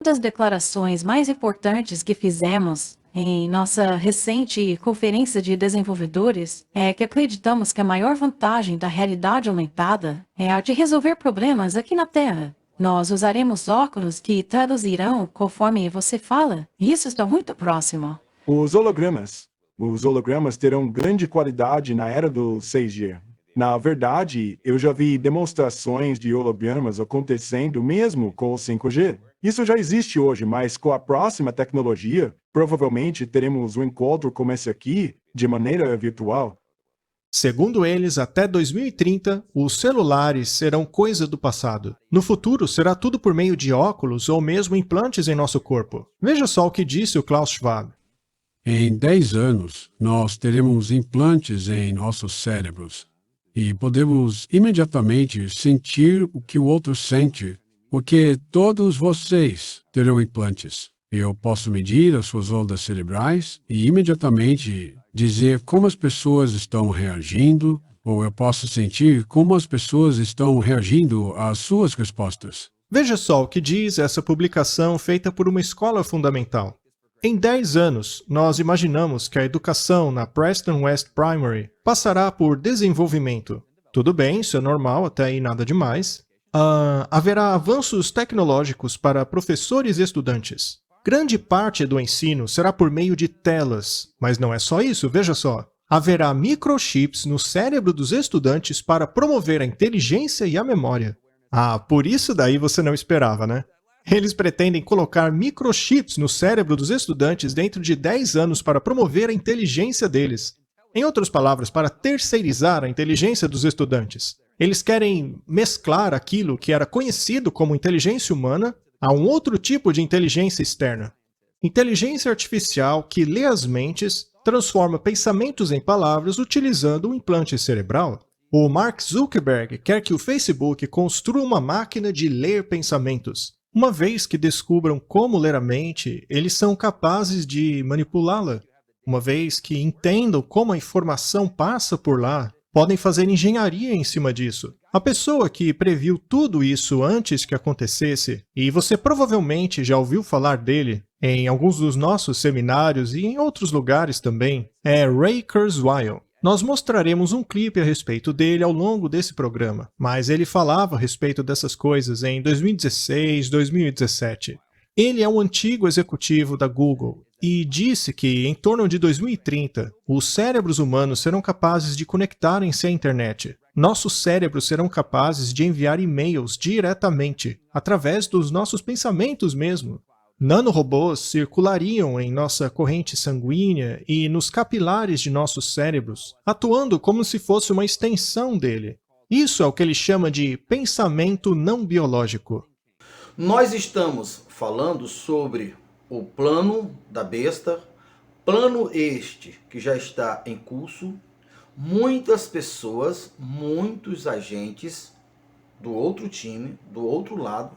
Das declarações mais importantes que fizemos em nossa recente conferência de desenvolvedores é que acreditamos que a maior vantagem da realidade aumentada é a de resolver problemas aqui na Terra. Nós usaremos óculos que traduzirão conforme você fala, e isso está muito próximo. Os hologramas. Os hologramas terão grande qualidade na era do 6G. Na verdade, eu já vi demonstrações de hologramas acontecendo mesmo com o 5G. Isso já existe hoje, mas com a próxima tecnologia, provavelmente teremos um encontro como esse aqui, de maneira virtual. Segundo eles, até 2030, os celulares serão coisa do passado. No futuro, será tudo por meio de óculos ou mesmo implantes em nosso corpo. Veja só o que disse o Klaus Schwab. Em 10 anos, nós teremos implantes em nossos cérebros e podemos imediatamente sentir o que o outro sente, porque todos vocês terão implantes. Eu posso medir as suas ondas cerebrais e imediatamente dizer como as pessoas estão reagindo, ou eu posso sentir como as pessoas estão reagindo às suas respostas. Veja só o que diz essa publicação feita por uma escola fundamental. Em 10 anos, nós imaginamos que a educação na Preston West Primary passará por desenvolvimento. Tudo bem, isso é normal, até aí nada demais. Haverá avanços tecnológicos para professores e estudantes. Grande parte do ensino será por meio de telas, mas não é só isso, veja só. Haverá microchips no cérebro dos estudantes para promover a inteligência e a memória. Por isso daí você não esperava, né? Eles pretendem colocar microchips no cérebro dos estudantes dentro de 10 anos para promover a inteligência deles. Em outras palavras, para terceirizar a inteligência dos estudantes. Eles querem mesclar aquilo que era conhecido como inteligência humana a um outro tipo de inteligência externa. Inteligência artificial que lê as mentes, transforma pensamentos em palavras utilizando um implante cerebral. O Mark Zuckerberg quer que o Facebook construa uma máquina de ler pensamentos. Uma vez que descubram como ler a mente, eles são capazes de manipulá-la. Uma vez que entendam como a informação passa por lá, podem fazer engenharia em cima disso. A pessoa que previu tudo isso antes que acontecesse, e você provavelmente já ouviu falar dele em alguns dos nossos seminários e em outros lugares também, é Ray Kurzweil. Nós mostraremos um clipe a respeito dele ao longo desse programa, mas ele falava a respeito dessas coisas em 2016, 2017. Ele é um antigo executivo da Google e disse que, em torno de 2030, os cérebros humanos serão capazes de conectarem-se à internet. Nossos cérebros serão capazes de enviar e-mails diretamente, através dos nossos pensamentos mesmo. Nanorobôs circulariam em nossa corrente sanguínea e nos capilares de nossos cérebros, atuando como se fosse uma extensão dele. Isso é o que ele chama de pensamento não biológico. Nós estamos falando sobre o plano da besta, plano este que já está em curso. Muitas pessoas, muitos agentes do outro time, do outro lado,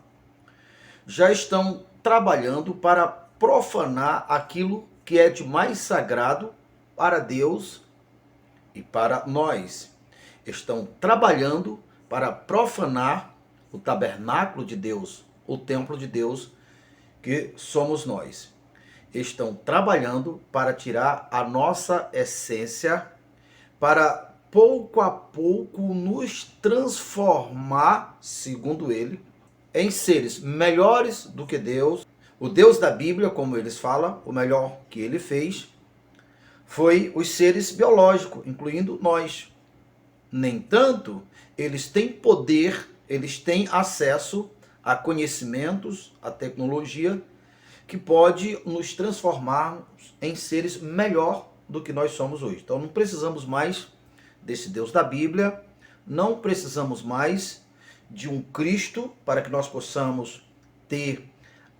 já estão trabalhando para profanar aquilo que é de mais sagrado para Deus e para nós. Estão trabalhando para profanar o tabernáculo de Deus, o templo de Deus, que somos nós. Estão trabalhando para tirar a nossa essência, para pouco a pouco nos transformar, segundo ele, em seres melhores do que Deus. O Deus da Bíblia, como eles falam, o melhor que ele fez foi os seres biológicos, incluindo nós. No entanto, eles têm poder, eles têm acesso a conhecimentos, a tecnologia, que pode nos transformar em seres melhor do que nós somos hoje. Então não precisamos mais desse Deus da Bíblia, não precisamos mais de um Cristo para que nós possamos ter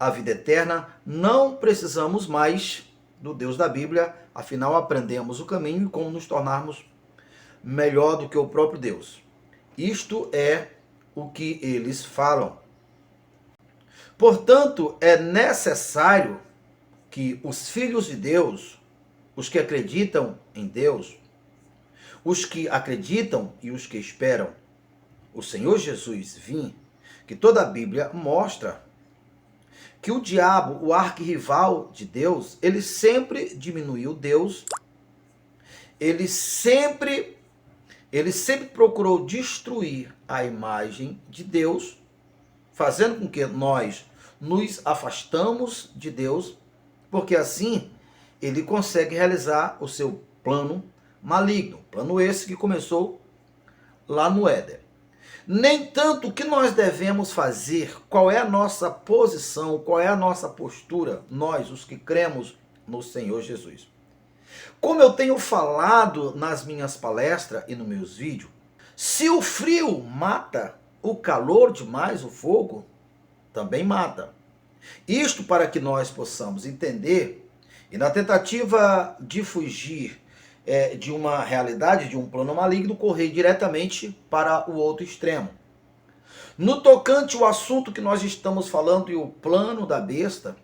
a vida eterna, não precisamos mais do Deus da Bíblia, afinal aprendemos o caminho e como nos tornarmos melhor do que o próprio Deus. Isto é o que eles falam. Portanto, é necessário que os filhos de Deus, os que acreditam em Deus, os que acreditam e os que esperam o Senhor Jesus vir, que toda a Bíblia mostra que o diabo, o arquirrival de Deus, ele sempre diminuiu Deus, ele sempre procurou destruir a imagem de Deus, fazendo com que nós nos afastamos de Deus, porque assim ele consegue realizar o seu plano maligno, plano esse que começou lá no Éden. Nem tanto o que nós devemos fazer, qual é a nossa posição, qual é a nossa postura, nós, os que cremos no Senhor Jesus. Como eu tenho falado nas minhas palestras e nos meus vídeos, se o frio mata, o calor demais, o fogo, também mata. Isto para que nós possamos entender, e na tentativa de fugir de uma realidade, de um plano maligno, correr diretamente para o outro extremo. No tocante ao assunto que nós estamos falando e o plano da besta,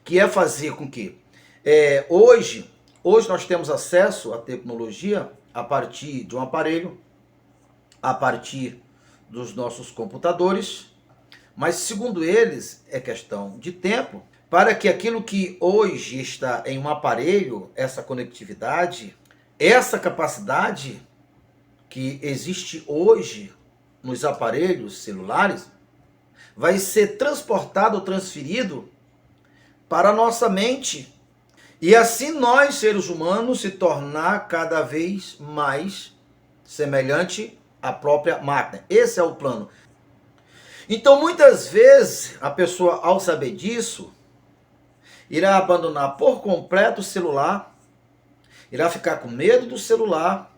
que é fazer com que hoje nós temos acesso à tecnologia a partir de um aparelho, a partir dos nossos computadores, mas segundo eles é questão de tempo para que aquilo que hoje está em um aparelho, essa conectividade, essa capacidade que existe hoje nos aparelhos celulares, vai ser transportado, transferido para a nossa mente. E assim nós, seres humanos, se tornar cada vez mais semelhante à própria máquina. Esse é o plano. Então, muitas vezes, a pessoa, ao saber disso, irá abandonar por completo o celular, irá ficar com medo do celular,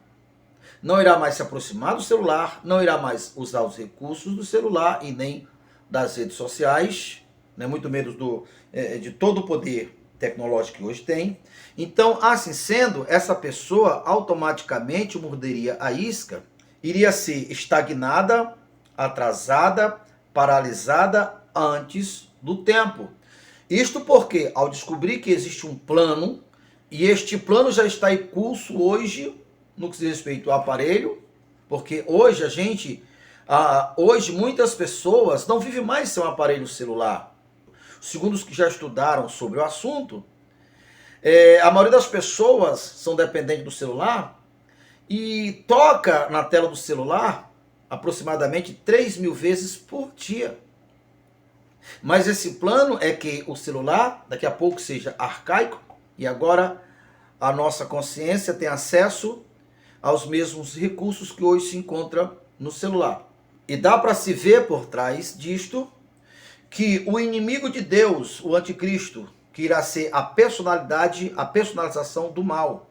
não irá mais se aproximar do celular, não irá mais usar os recursos do celular e nem das redes sociais, né, muito menos de todo o poder tecnológico que hoje tem. Então, assim sendo, essa pessoa automaticamente morderia a isca, iria ser estagnada, atrasada, paralisada antes do tempo. Isto porque, ao descobrir que existe um plano, e este plano já está em curso hoje, no que diz respeito ao aparelho, porque hoje hoje muitas pessoas não vivem mais sem um aparelho celular. Segundo os que já estudaram sobre o assunto, a maioria das pessoas são dependentes do celular e toca na tela do celular aproximadamente 3.000 vezes por dia. Mas esse plano é que o celular daqui a pouco seja arcaico e agora a nossa consciência tem acesso aos mesmos recursos que hoje se encontram no celular. E dá para se ver por trás disto que o inimigo de Deus, o anticristo, que irá ser a personalização do mal.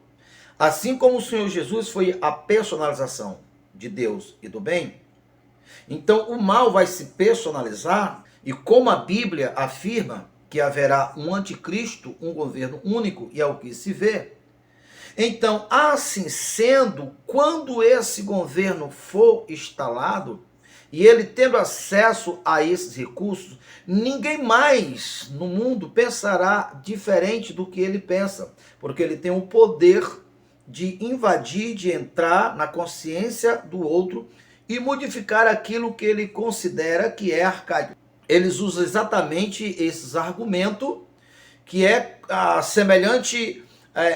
Assim como o Senhor Jesus foi a personalização de Deus e do bem, então o mal vai se personalizar, e como a Bíblia afirma que haverá um anticristo, um governo único, e é o que se vê. Então, assim sendo, quando esse governo for instalado, e ele tendo acesso a esses recursos, ninguém mais no mundo pensará diferente do que ele pensa, porque ele tem o poder de invadir, de entrar na consciência do outro e modificar aquilo que ele considera que é arcaico. Eles usam exatamente esses argumentos, que é semelhante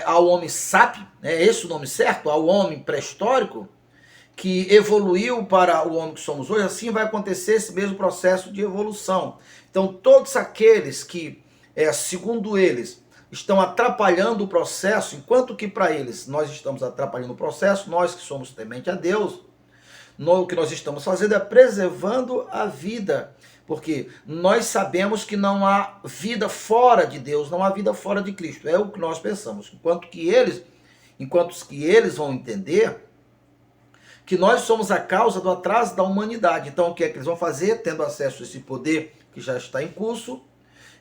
ao homem sábio, é esse o nome certo, ao homem pré-histórico, que evoluiu para o homem que somos hoje. Assim vai acontecer esse mesmo processo de evolução. Então, todos aqueles que, segundo eles, estão atrapalhando o processo, enquanto que para eles nós estamos atrapalhando o processo, nós que somos tementes a Deus, o que nós estamos fazendo é preservando a vida, porque nós sabemos que não há vida fora de Deus, não há vida fora de Cristo, é o que nós pensamos, enquanto que eles vão entender que nós somos a causa do atraso da humanidade. Então, o que é que eles vão fazer? Tendo acesso a esse poder que já está em curso,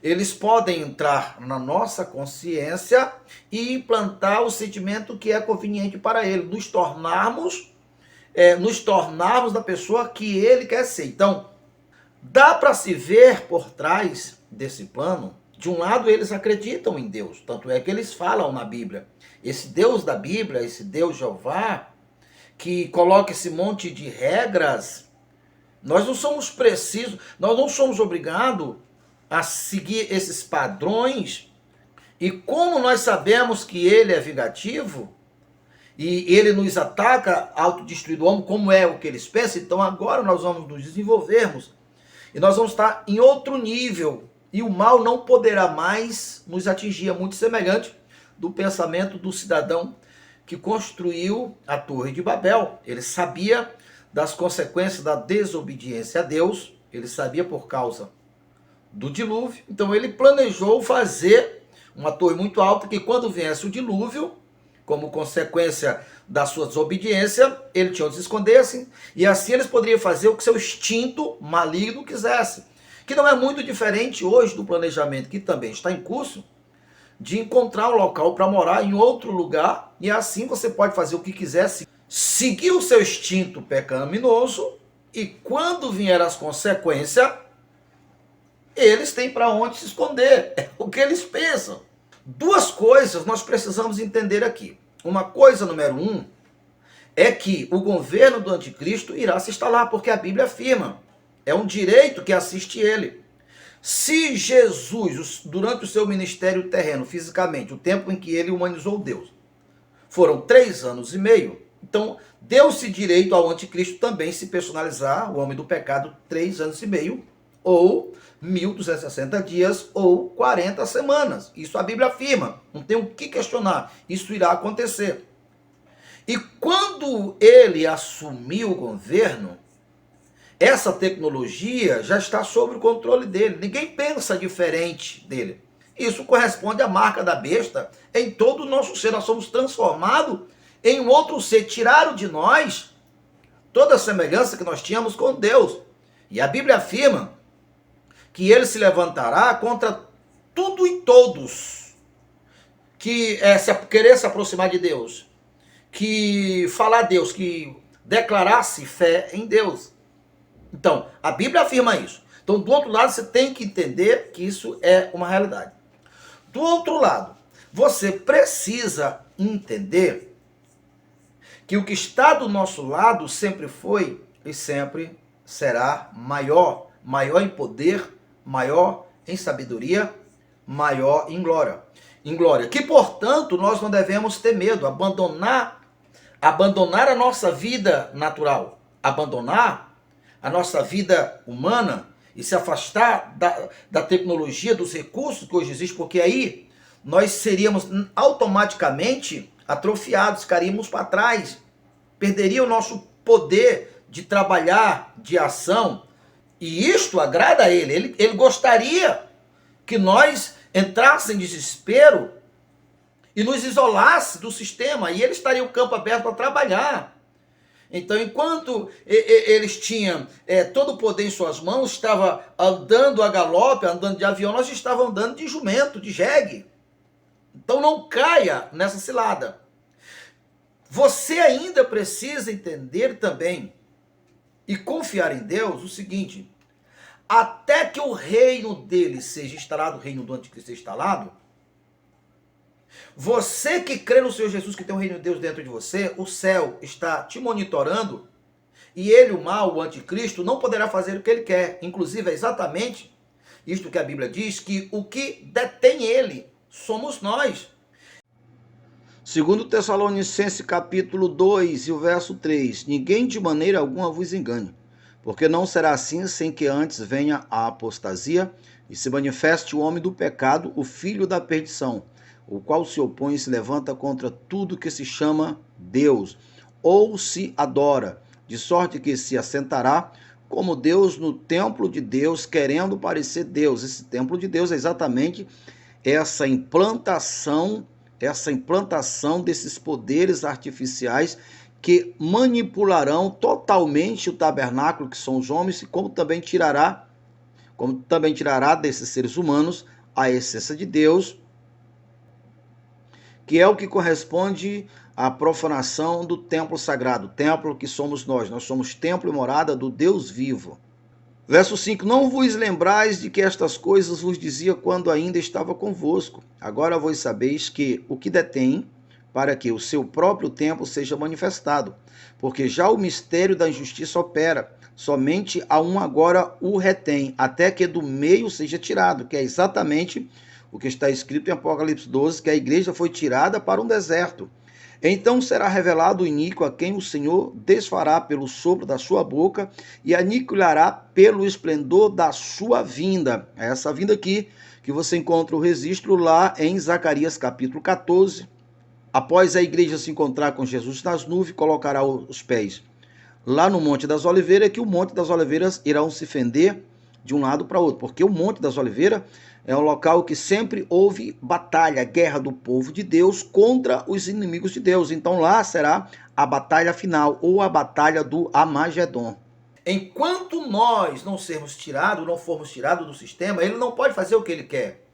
eles podem entrar na nossa consciência e implantar o sentimento que é conveniente para ele, nos tornarmos da pessoa que ele quer ser. Então, dá para se ver por trás desse plano. De um lado, eles acreditam em Deus, tanto é que eles falam na Bíblia. Esse Deus da Bíblia, esse Deus Jeová, que coloca esse monte de regras, nós não somos precisos, nós não somos obrigados a seguir esses padrões. E como nós sabemos que ele é vingativo, e ele nos ataca, autodestruindo o homem, como é o que eles pensam, então agora nós vamos nos desenvolvermos, e nós vamos estar em outro nível, e o mal não poderá mais nos atingir. É muito semelhante do pensamento do cidadão que construiu a Torre de Babel. Ele sabia das consequências da desobediência a Deus, ele sabia por causa do dilúvio, então ele planejou fazer uma torre muito alta, que quando viesse o dilúvio, como consequência da sua desobediência, ele tinha onde se escondessem, e assim eles poderiam fazer o que seu instinto maligno quisesse, que não é muito diferente hoje do planejamento que também está em curso, de encontrar um local para morar em outro lugar, e assim você pode fazer o que quiser, seguir o seu instinto pecaminoso, e quando vier as consequências, eles têm para onde se esconder. É o que eles pensam. Duas coisas nós precisamos entender aqui. Uma coisa, número 1, é que o governo do anticristo irá se instalar, porque a Bíblia afirma. É um direito que assiste ele. Se Jesus, durante o seu ministério terreno, fisicamente, o tempo em que ele humanizou Deus, foram 3 anos e meio, então deu-se direito ao anticristo também se personalizar, o homem do pecado, 3 anos e meio, ou 1260 dias, ou 40 semanas. Isso a Bíblia afirma, não tem o que questionar, isso irá acontecer. E quando ele assumiu o governo, essa tecnologia já está sob o controle dele. Ninguém pensa diferente dele. Isso corresponde à marca da besta em todo o nosso ser. Nós somos transformados em um outro ser. Tiraram de nós toda a semelhança que nós tínhamos com Deus. E a Bíblia afirma que ele se levantará contra tudo e todos que querer se aproximar de Deus, que falar a Deus, que declarasse fé em Deus. Então, a Bíblia afirma isso. Então, do outro lado, você tem que entender que isso é uma realidade. Do outro lado, você precisa entender que o que está do nosso lado sempre foi e sempre será maior. Maior em poder, maior em sabedoria, maior em glória. Que, portanto, nós não devemos ter medo, abandonar a nossa vida natural, abandonar a nossa vida humana e se afastar da tecnologia, dos recursos que hoje existem, porque aí nós seríamos automaticamente atrofiados, ficaríamos para trás, perderia o nosso poder de trabalhar, de ação, e isto agrada a ele. Ele gostaria que nós entrassem em desespero e nos isolasse do sistema, e ele estaria o campo aberto para trabalhar. Então, enquanto eles tinham todo o poder em suas mãos, estava andando a galope, andando de avião, nós estávamos andando de jumento, de jegue. Então, não caia nessa cilada. Você ainda precisa entender também e confiar em Deus o seguinte: até que o reino dele seja instalado, o reino do anticristo seja instalado, você que crê no Senhor Jesus, que tem o reino de Deus dentro de você, o céu está te monitorando, e ele, o mal, o anticristo, não poderá fazer o que ele quer. Inclusive, é exatamente isto que a Bíblia diz, que o que detém ele somos nós. Segundo Tessalonicenses capítulo 2 e o verso 3, ninguém de maneira alguma vos engane, porque não será assim sem que antes venha a apostasia e se manifeste o homem do pecado, o filho da perdição, o qual se opõe e se levanta contra tudo que se chama Deus, ou se adora, de sorte que se assentará como Deus no templo de Deus, querendo parecer Deus. Esse templo de Deus é exatamente essa implantação desses poderes artificiais que manipularão totalmente o tabernáculo, que são os homens, e como também tirará desses seres humanos a essência de Deus, que é o que corresponde à profanação do templo sagrado, templo que somos nós somos templo e morada do Deus vivo. Verso 5, não vos lembrais de que estas coisas vos dizia quando ainda estava convosco. Agora vós sabeis que o que detém para que o seu próprio tempo seja manifestado, porque já o mistério da injustiça opera, somente a um agora o retém, até que do meio seja tirado, que é exatamente o que está escrito em Apocalipse 12, que a igreja foi tirada para um deserto. Então será revelado o iníquo a quem o Senhor desfará pelo sopro da sua boca e aniquilará pelo esplendor da sua vinda. É essa vinda aqui que você encontra o registro lá em Zacarias capítulo 14. Após a igreja se encontrar com Jesus nas nuvens, colocará os pés lá no Monte das Oliveiras, que o Monte das Oliveiras irão se fender de um lado para outro, porque o Monte das Oliveiras é um local que sempre houve batalha, guerra do povo de Deus contra os inimigos de Deus. Então lá será a batalha final, ou a batalha do Amagedon. Enquanto nós não sermos tirados, não formos tirados do sistema, ele não pode fazer o que ele quer.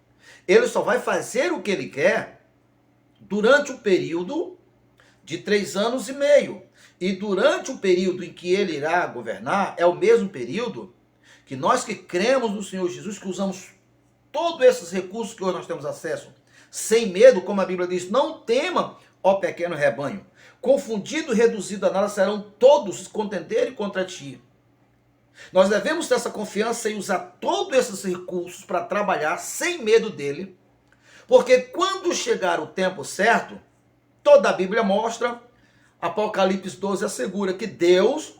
Ele só vai fazer o que ele quer durante o período de 3 anos e meio. E durante o período em que ele irá governar, é o mesmo período que nós que cremos no Senhor Jesus, que usamos todos esses recursos que hoje nós temos acesso, sem medo, como a Bíblia diz, não tema, ó pequeno rebanho. Confundido e reduzido a nada serão todos os contenderem contra ti. Nós devemos ter essa confiança e usar todos esses recursos para trabalhar sem medo dele, porque quando chegar o tempo certo, toda a Bíblia mostra, Apocalipse 12 assegura que Deus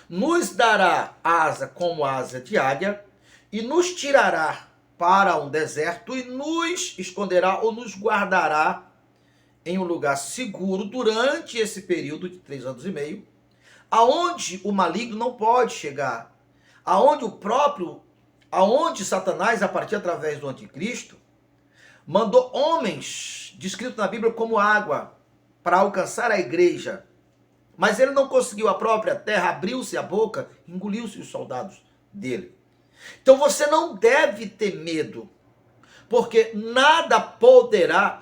nos dará asa como asa de águia e nos tirará para um deserto e nos esconderá ou nos guardará em um lugar seguro durante esse período de 3 anos e meio, aonde o maligno não pode chegar, aonde Satanás, a partir através do anticristo, mandou homens, descritos na Bíblia como água, para alcançar a igreja. Mas ele não conseguiu, a própria terra abriu-se a boca, engoliu-se os soldados dele. Então você não deve ter medo, porque nada poderá,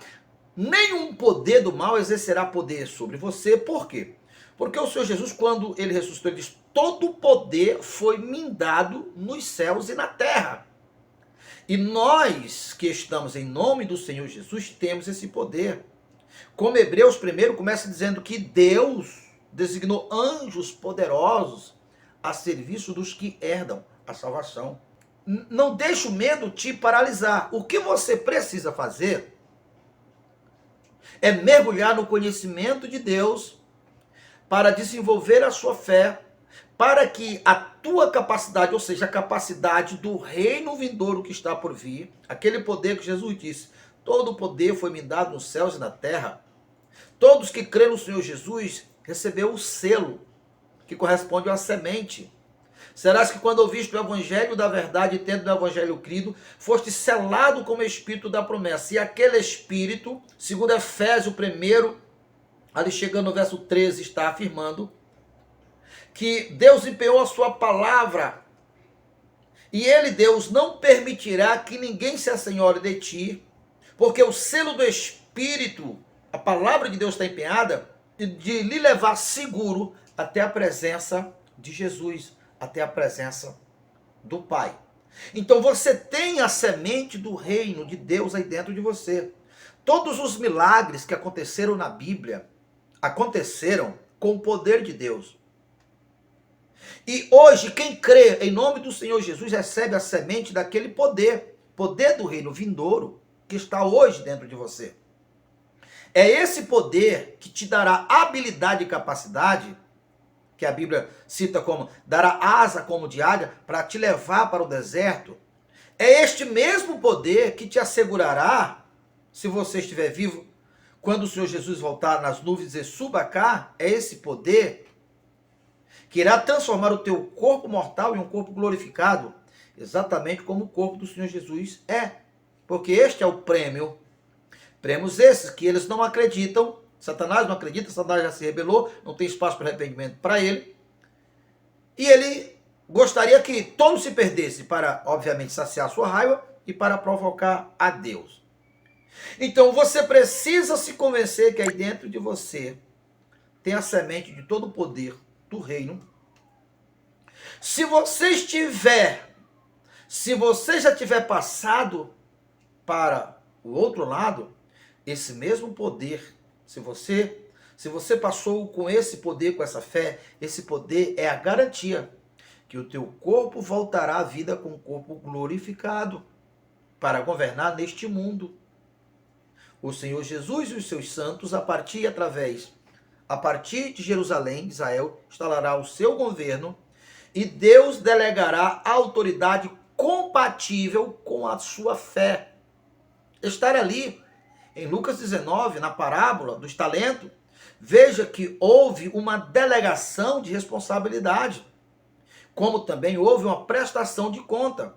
nenhum poder do mal exercerá poder sobre você. Por quê? Porque o Senhor Jesus, quando ele ressuscitou, ele diz: todo o poder foi me dado nos céus e na terra. E nós que estamos em nome do Senhor Jesus temos esse poder. Como Hebreus 1 começa dizendo que Deus designou anjos poderosos a serviço dos que herdam a salvação. Não deixe o medo te paralisar. O que você precisa fazer é mergulhar no conhecimento de Deus para desenvolver a sua fé, para que a tua capacidade, ou seja, a capacidade do reino vindouro que está por vir, aquele poder que Jesus disse: todo o poder foi me dado nos céus e na terra. Todos que creem no Senhor Jesus recebeu o selo que corresponde à semente. Serás que quando ouviste o evangelho da verdade e tendo o evangelho crido, foste selado com o espírito da promessa. E aquele espírito, segundo Efésios 1, ali chegando no verso 13, está afirmando que Deus empenhou a sua palavra. E ele, Deus, não permitirá que ninguém se assenhore de ti, porque o selo do Espírito, a palavra de Deus está empenhada, de lhe levar seguro até a presença de Jesus, até a presença do Pai. Então você tem a semente do reino de Deus aí dentro de você. Todos os milagres que aconteceram na Bíblia aconteceram com o poder de Deus. E hoje quem crê em nome do Senhor Jesus recebe a semente daquele poder, poder do reino vindouro que está hoje dentro de você. É esse poder que te dará habilidade e capacidade, que a Bíblia cita como dará asa como de águia, para te levar para o deserto. É este mesmo poder que te assegurará, se você estiver vivo, quando o Senhor Jesus voltar nas nuvens e suba cá, é esse poder que irá transformar o teu corpo mortal em um corpo glorificado, exatamente como o corpo do Senhor Jesus é. Porque este é o prêmio. Prêmios esses que eles não acreditam. Satanás não acredita, Satanás já se rebelou, não tem espaço para arrependimento para ele. E ele gostaria que todos se perdessem para, obviamente, saciar sua raiva e para provocar a Deus. Então você precisa se convencer que aí dentro de você tem a semente de todo o poder do reino. Se você já tiver passado para o outro lado, esse mesmo poder Se você passou com esse poder, com essa fé, esse poder é a garantia que o teu corpo voltará à vida com o corpo glorificado para governar neste mundo. O Senhor Jesus e os seus santos, a partir de Jerusalém, Israel, instalará o seu governo e Deus delegará a autoridade compatível com a sua fé. Estar ali, em Lucas 19, na parábola dos talentos, veja que houve uma delegação de responsabilidade, como também houve uma prestação de conta.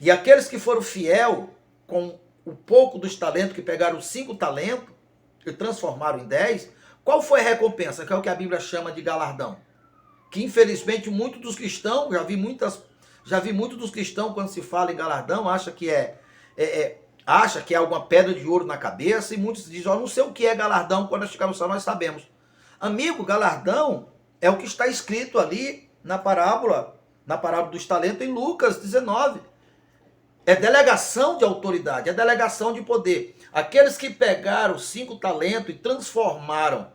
E aqueles que foram fiel com o pouco dos talentos, que pegaram 5 talentos e transformaram em 10, qual foi a recompensa? Que é o que a Bíblia chama de galardão. Que infelizmente muitos dos cristãos, já vi muitos dos cristãos quando se fala em galardão, acha que é alguma pedra de ouro na cabeça, e muitos dizem, não sei o que é galardão, quando nós chegarmos no céu nós sabemos. Amigo, galardão é o que está escrito ali na parábola dos talentos em Lucas 19. É delegação de autoridade, é delegação de poder. Aqueles que pegaram 5 talentos e transformaram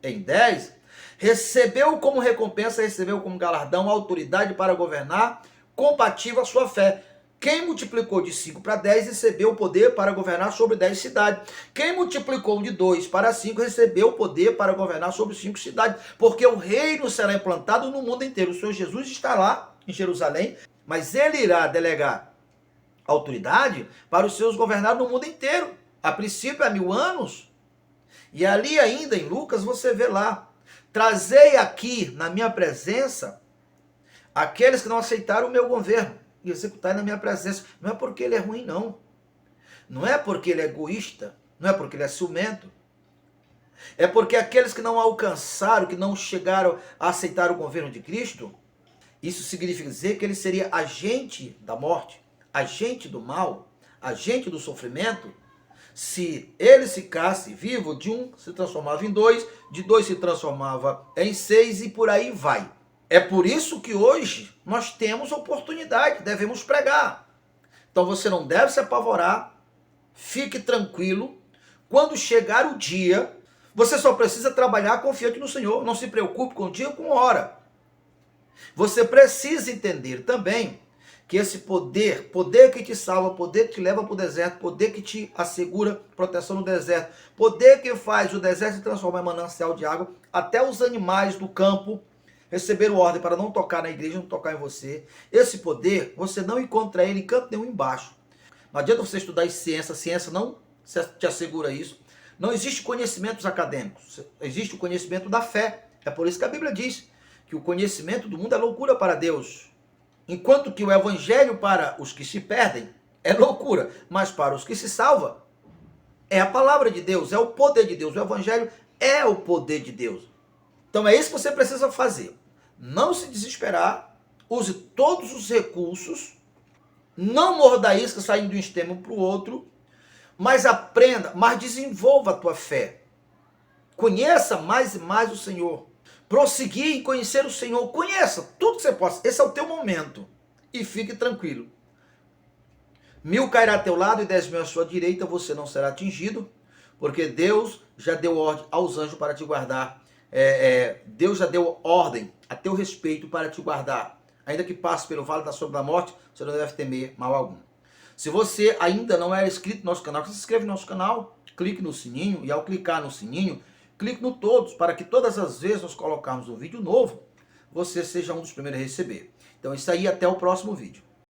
em 10, recebeu como recompensa, recebeu como galardão a autoridade para governar compatível à sua fé. Quem multiplicou de 5 para 10 recebeu o poder para governar sobre 10 cidades. Quem multiplicou de 2 para 5 recebeu o poder para governar sobre 5 cidades. Porque o reino será implantado no mundo inteiro. O Senhor Jesus está lá em Jerusalém, mas ele irá delegar autoridade para os seus governar no mundo inteiro. A princípio há 1000 anos. E ali ainda em Lucas você vê lá, trazei aqui na minha presença aqueles que não aceitaram o meu governo e executai na minha presença. Não é porque ele é ruim, não. Não é porque ele é egoísta, não é porque ele é ciumento. É porque aqueles que não alcançaram, que não chegaram a aceitar o governo de Cristo, isso significa dizer que ele seria agente da morte, agente do mal, agente do sofrimento. Se ele ficasse vivo, de 1 se transformava em 2, de 2 se transformava em 6 e por aí vai. É por isso que hoje nós temos oportunidade, devemos pregar. Então você não deve se apavorar, fique tranquilo. Quando chegar o dia, você só precisa trabalhar confiante no Senhor. Não se preocupe com o dia ou com a hora. Você precisa entender também que esse poder que te salva, poder que te leva para o deserto, poder que te assegura proteção no deserto, poder que faz o deserto se transformar em manancial de água, até os animais do campo receberam ordem para não tocar na igreja, não tocar em você. Esse poder, você não encontra ele em canto nenhum embaixo. Não adianta você estudar ciência, a ciência não te assegura isso. Não existe conhecimentos acadêmicos, existe o conhecimento da fé. É por isso que a Bíblia diz que o conhecimento do mundo é loucura para Deus. Enquanto que o evangelho para os que se perdem é loucura, mas para os que se salvam é a palavra de Deus, é o poder de Deus. O evangelho é o poder de Deus. Então é isso que você precisa fazer. Não se desesperar, use todos os recursos, não morda a isca saindo de um extremo para o outro, mas aprenda, mas desenvolva a tua fé. Conheça mais e mais o Senhor. Prosseguir em conhecer o Senhor. Conheça tudo que você possa. Esse é o teu momento. E fique tranquilo. 1000 cairá a teu lado e 10.000 à sua direita, você não será atingido, porque Deus já deu ordem aos anjos para te guardar. Deus já deu ordem a teu respeito para te guardar. Ainda que passe pelo vale da sombra da morte, você não deve temer mal algum. Se você ainda não é inscrito no nosso canal, se inscreve no nosso canal, clique no sininho, e ao clicar no sininho, clique no todos, para que todas as vezes nós colocarmos um vídeo novo, você seja um dos primeiros a receber. Então é isso aí, até o próximo vídeo.